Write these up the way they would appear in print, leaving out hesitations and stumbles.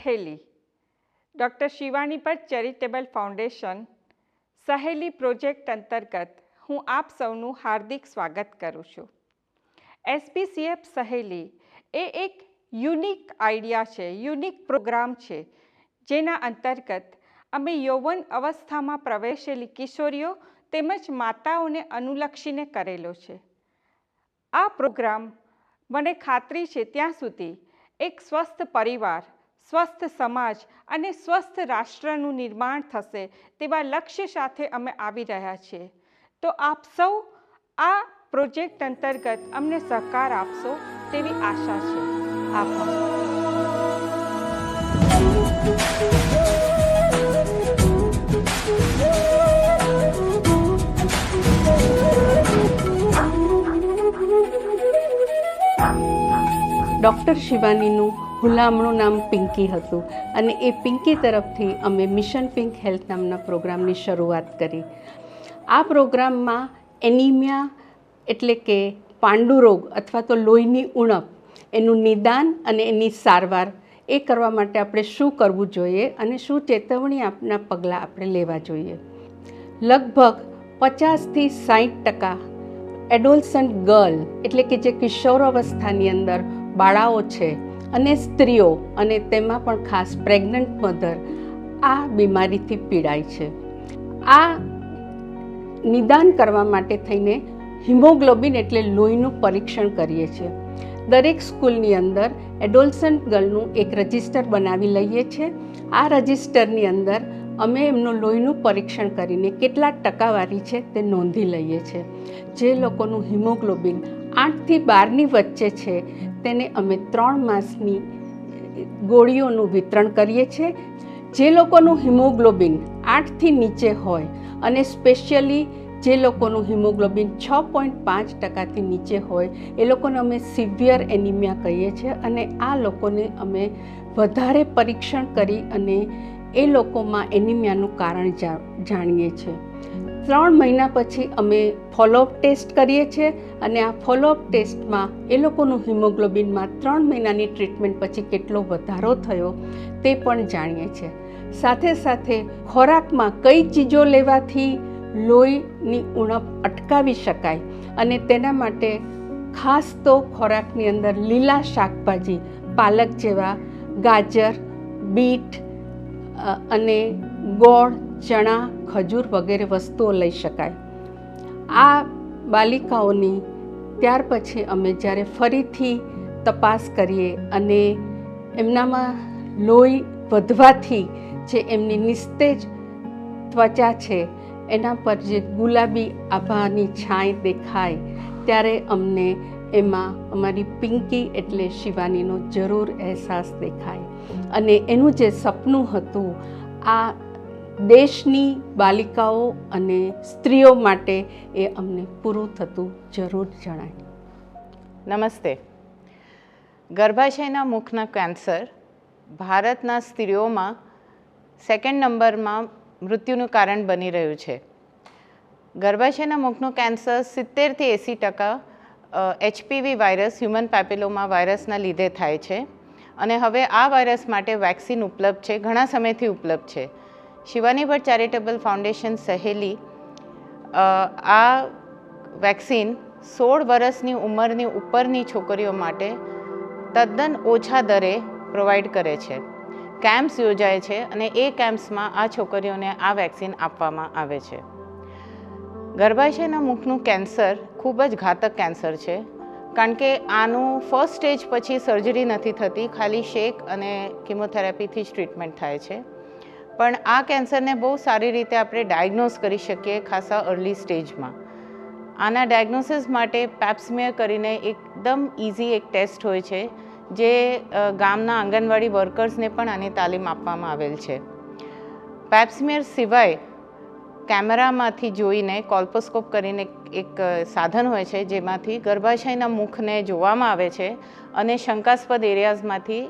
સહેલી doctor Shivani Bhatt charitable foundation સહેલી project અંતર્ગત હું આપ સૌનું હાર્દિક સ્વાગત કરું છું. એસપીસીએફ સહેલી એ એક યુનિક આઈડિયા છે, યુનિક પ્રોગ્રામ છે, જેના અંતર્ગત અમે યૌવન અવસ્થામાં પ્રવેશેલી કિશોરીઓ તેમજ માતાઓને અનુલક્ષીને કરેલો છે. આ પ્રોગ્રામ મને ખાતરી છે ત્યાં સુધી એક સ્વસ્થ પરિવાર, સ્વસ્થ સમાજ અને સ્વસ્થ રાષ્ટ્રનું નિર્માણ થશે તેવા લક્ષ્ય સાથે અમે આવી રહ્યા છીએ. તો આપ સૌ આ પ્રોજેક્ટ અંતર્ગત અમને સહકાર આપશો તેવી આશા છે. આભાર. ડૉક્ટર શિવાનીનું હુલામણું નામ પિંકી હતું અને એ પિંકી તરફથી અમે મિશન પિંક હેલ્થ નામના પ્રોગ્રામની શરૂઆત કરી. આ પ્રોગ્રામમાં એનિમિયા એટલે કે પાંડુરોગ અથવા તો લોહીની ઉણપ, એનું નિદાન અને એની સારવાર એ કરવા માટે આપણે શું કરવું જોઈએ અને શું ચેતવણી આપના પગલાં આપણે લેવા જોઈએ. લગભગ 50થી 60% એડોલસન્ટ ગર્લ એટલે કે જે કિશોરાવસ્થાની અંદર બાળાઓ છે અને સ્ત્રીઓ અને તેમાં પણ ખાસ પ્રેગ્નન્ટ મધર આ બીમારીથી પીડાય છે. આ નિદાન કરવા માટે થઈને હિમોગ્લોબિન એટલે લોહીનું પરીક્ષણ કરીએ છીએ. દરેક સ્કૂલની અંદર એડોલસન્ટ ગર્લનું એક રજિસ્ટર બનાવી લઈએ છીએ. આ રજિસ્ટરની અંદર અમે એમનું લોહીનું પરીક્ષણ કરીને કેટલા ટકાવારી છે તે નોંધી લઈએ છીએ. જે લોકોનું હિમોગ્લોબિન 8થી 12ની વચ્ચે છે તેને અમે 3 માસની ગોળીઓનું વિતરણ કરીએ છીએ. જે લોકોનું હિમોગ્લોબિન 8થી નીચે હોય અને સ્પેશિયલી જે લોકોનું હિમોગ્લોબિન 6.5%થી નીચે હોય એ લોકોને અમે સિવિયર એનિમિયા કહીએ છીએ અને આ લોકોને અમે વધારે પરીક્ષણ કરી અને એ લોકોમાં એનિમિયાનું કારણ જાણીએ છીએ. 3 મહિના પછી અમે ફોલોઅપ ટેસ્ટ કરીએ છીએ અને આ ફોલોઅપ ટેસ્ટમાં એ લોકોનું હિમોગ્લોબિનમાં 3 મહિનાની ટ્રીટમેન્ટ પછી કેટલો વધારો થયો તે પણ જાણીએ છીએ. સાથે સાથે ખોરાકમાં કઈ ચીજો લેવાથી લોહીની ઉણપ અટકાવી શકાય અને તેના માટે ખાસ તો ખોરાકની અંદર લીલા શાકભાજી, પાલક જેવા, ગાજર, બીટ અને ગોળ, ચણા, ખજૂર વગેરે વસ્તુઓ લઈ શકાય. આ બાલિકાઓની ત્યાર પછી અમે જ્યારે ફરીથી તપાસ કરીએ અને એમનામાં લોહી વધવાથી જે એમની નિસ્તેજ ત્વચા છે એના પર જે ગુલાબી આભાની છાંય દેખાય ત્યારે અમને એમાં અમારી પિંકી એટલે શિવાનીનો જરૂર અહેસાસ દેખાય અને એનું જે સપનું હતું આ દેશની બાલિકાઓ અને સ્ત્રીઓ માટે એ અમને પૂરું થતું જરૂર જણાય. નમસ્તે. ગર્ભાશયના મુખના કેન્સર ભારતના સ્ત્રીઓમાં 2nd નંબરમાં મૃત્યુનું કારણ બની રહ્યું છે. ગર્ભાશયના મુખનું કેન્સર 70થી 80% HPV વાયરસ, હ્યુમન પેપિલોમા વાયરસના લીધે થાય છે અને હવે આ વાયરસ માટે વેક્સિન ઉપલબ્ધ છે, ઘણા સમયથી ઉપલબ્ધ છે. શિવાની ભટ્ટ ચેરિટેબલ ફાઉન્ડેશન સહેલી આ વેક્સિન 16 વર્ષની ઉંમરની ઉપરની છોકરીઓ માટે તદ્દન ઓછા દરે પ્રોવાઈડ કરે છે. કેમ્પ્સ યોજાય છે અને એ કેમ્પ્સમાં આ છોકરીઓને આ વેક્સિન આપવામાં આવે છે. ગર્ભાશયના મુખનું કેન્સર ખૂબ જ ઘાતક કેન્સર છે કારણ કે આનું ફર્સ્ટ સ્ટેજ પછી સર્જરી નથી થતી, ખાલી શેક અને કિમોથેરાપીથી જ ટ્રીટમેન્ટ થાય છે. પણ આ કેન્સરને બહુ સારી રીતે આપણે ડાયગ્નોઝ કરી શકીએ ખાસા અર્લી સ્ટેજમાં. આના ડાયગ્નોસિસ માટે પેપ્સમિયર કરીને એકદમ ઇઝી એક ટેસ્ટ હોય છે જે ગામના આંગણવાડી વર્કર્સને પણ આની તાલીમ આપવામાં આવેલ છે. પેપ્સમિયર સિવાય કેમેરામાંથી જોઈને કોલ્પોસ્કોપ કરીને એક સાધન હોય છે જેમાંથી ગર્ભાશયના મુખને જોવામાં આવે છે અને શંકાસ્પદ એરિયાઝમાંથી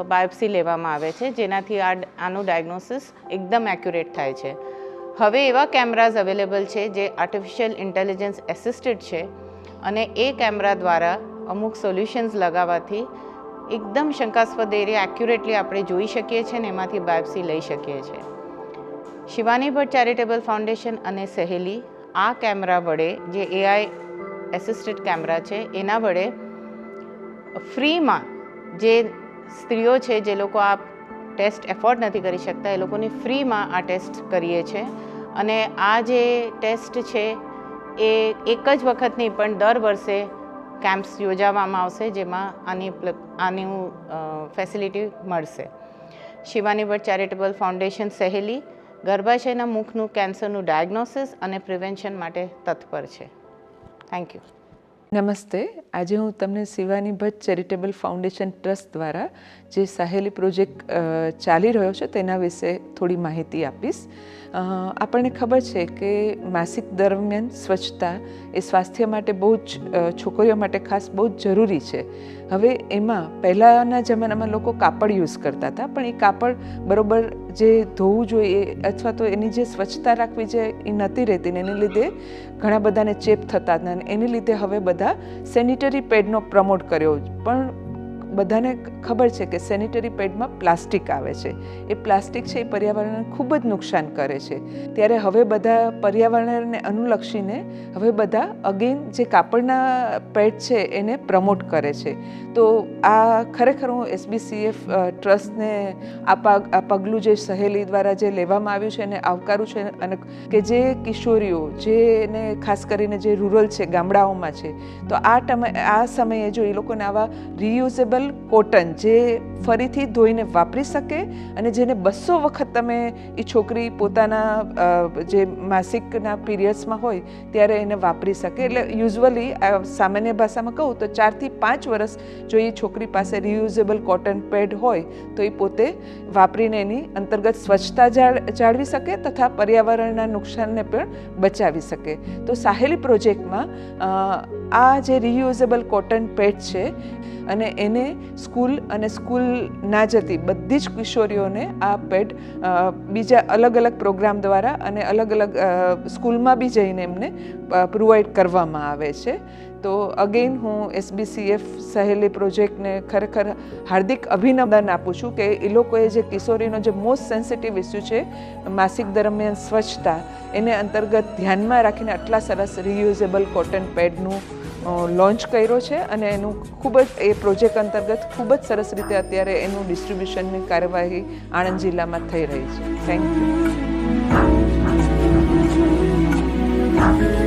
બાયોપ્સી લેવામાં આવે છે જેનાથી આનું ડાયગ્નોસિસ એકદમ એક્યુરેટ થાય છે. હવે એવા કેમેરાઝ અવેલેબલ છે જે આર્ટિફિશિયલ ઇન્ટેલિજન્સ એસિસ્ટેડ છે અને એ કેમેરા દ્વારા અમુક સોલ્યુશન્સ લગાવવાથી એકદમ શંકાસ્પદ એરિયા એક્યુરેટલી આપણે જોઈ શકીએ છીએ ને એમાંથી બાયોપ્સી લઈ શકીએ છીએ. શિવાની ભટ્ટ ચેરિટેબલ ફાઉન્ડેશન અને સહેલી આ કેમેરા વડે, જે AI એસિસ્ટેડ કેમેરા છે, એના વડે ફ્રીમાં જે સ્ત્રીઓ છે જે લોકો આ ટેસ્ટ એફોર્ડ નથી કરી શકતા એ લોકોને ફ્રીમાં આ ટેસ્ટ કરીએ છીએ. અને આ જે ટેસ્ટ છે એ એક જ વખત નહીં પણ દર વર્ષે કેમ્પ્સ યોજવામાં આવશે જેમાં આની ફેસિલિટી મળશે. શિવાની ભટ્ટ ચેરિટેબલ ફાઉન્ડેશન સહેલી ગર્ભાશયના મુખનું કેન્સરનું ડાયગ્નોસિસ અને પ્રિવેન્શન માટે તત્પર છે. Thank you. નમસ્તે. આજે હું તમને Shivani Bhatt charitable foundation trust દ્વારા જે સહેલી પ્રોજેક્ટ ચાલી રહ્યો છે તેના વિશે થોડી માહિતી આપીશ. આપણને ખબર છે કે માસિક દરમિયાન સ્વચ્છતા એ સ્વાસ્થ્ય માટે બહુ જ છોકરીઓ માટે ખાસ બહુ જ જરૂરી છે. હવે એમાં પહેલાંના જમાનામાં લોકો કાપડ યુઝ કરતા હતા, પણ એ કાપડ બરોબર જે ધોવું જોઈએ અથવા તો એની જે સ્વચ્છતા રાખવી છે એ નહોતી રહેતી ને એને લીધે ઘણા બધાને ચેપ થતા હતા. અને એની લીધે હવે બધા સેનિટરી પેડનો પ્રમોટ કર્યો, પણ બધાને ખબર છે કે સેનિટરી પેડમાં પ્લાસ્ટિક આવે છે. એ પ્લાસ્ટિક છે એ પર્યાવરણને ખૂબ જ નુકસાન કરે છે. ત્યારે હવે બધા પર્યાવરણને અનુલક્ષીને હવે બધા અગેન જે કાપડના પેડ છે એને પ્રમોટ કરે છે. તો આ ખરેખર હું SBCF ટ્રસ્ટને આ પગલું જે સહેલી દ્વારા જે લેવામાં આવ્યું છે એને આવકારું છે. અને કે જે કિશોરીઓ જેને ખાસ કરીને જે રૂરલ છે, ગામડાઓમાં છે, તો આ સમયે જો એ લોકોને આવા રિયુઝેબલ કોટન જે ફરીથી ધોઈને વાપરી શકે અને જેને 200 વખત તમે એ છોકરી પોતાના જે માસિકના પીરિયડ્સમાં હોય ત્યારે એને વાપરી શકે. એટલે યુઝ્યુઅલી સામાન્ય ભાષામાં કહું તો 4 થી 5 વર્ષ જો એ છોકરી પાસે રિયુઝેબલ કોટન પેડ હોય તો એ પોતે વાપરીને એની અંતર્ગત સ્વચ્છતા જાળવી શકે તથા પર્યાવરણના નુકસાનને પણ બચાવી શકે. તો સહેલી પ્રોજેક્ટમાં આ જે રિયુઝેબલ કોટન પેડ છે અને એને સ્કૂલ અને સ્કૂલ ના જતી બધી જ કિશોરીઓને આ પેડ બીજા અલગ અલગ પ્રોગ્રામ દ્વારા અને અલગ અલગ સ્કૂલમાં બી જઈને એમને પ્રોવાઈડ કરવામાં આવે છે. તો અગેન હું SBCF સહેલી પ્રોજેક્ટને ખરેખર હાર્દિક અભિનંદન આપું છું કે એ લોકોએ જે કિશોરીનો જે મોસ્ટ સેન્સિટિવ ઇસ્યુ છે માસિક દરમિયાન સ્વચ્છતા, એને અંતર્ગત ધ્યાનમાં રાખીને આટલા સરસ રિયુઝેબલ કોટન પેડનું લોન્ચ કર્યો છે. અને એનું ખૂબ જ એ પ્રોજેક્ટ અંતર્ગત ખૂબ જ સરસ રીતે અત્યારે એનું ડિસ્ટ્રીબ્યુશનની કાર્યવાહી આણંદ જિલ્લામાં થઈ રહી છે. Thank you.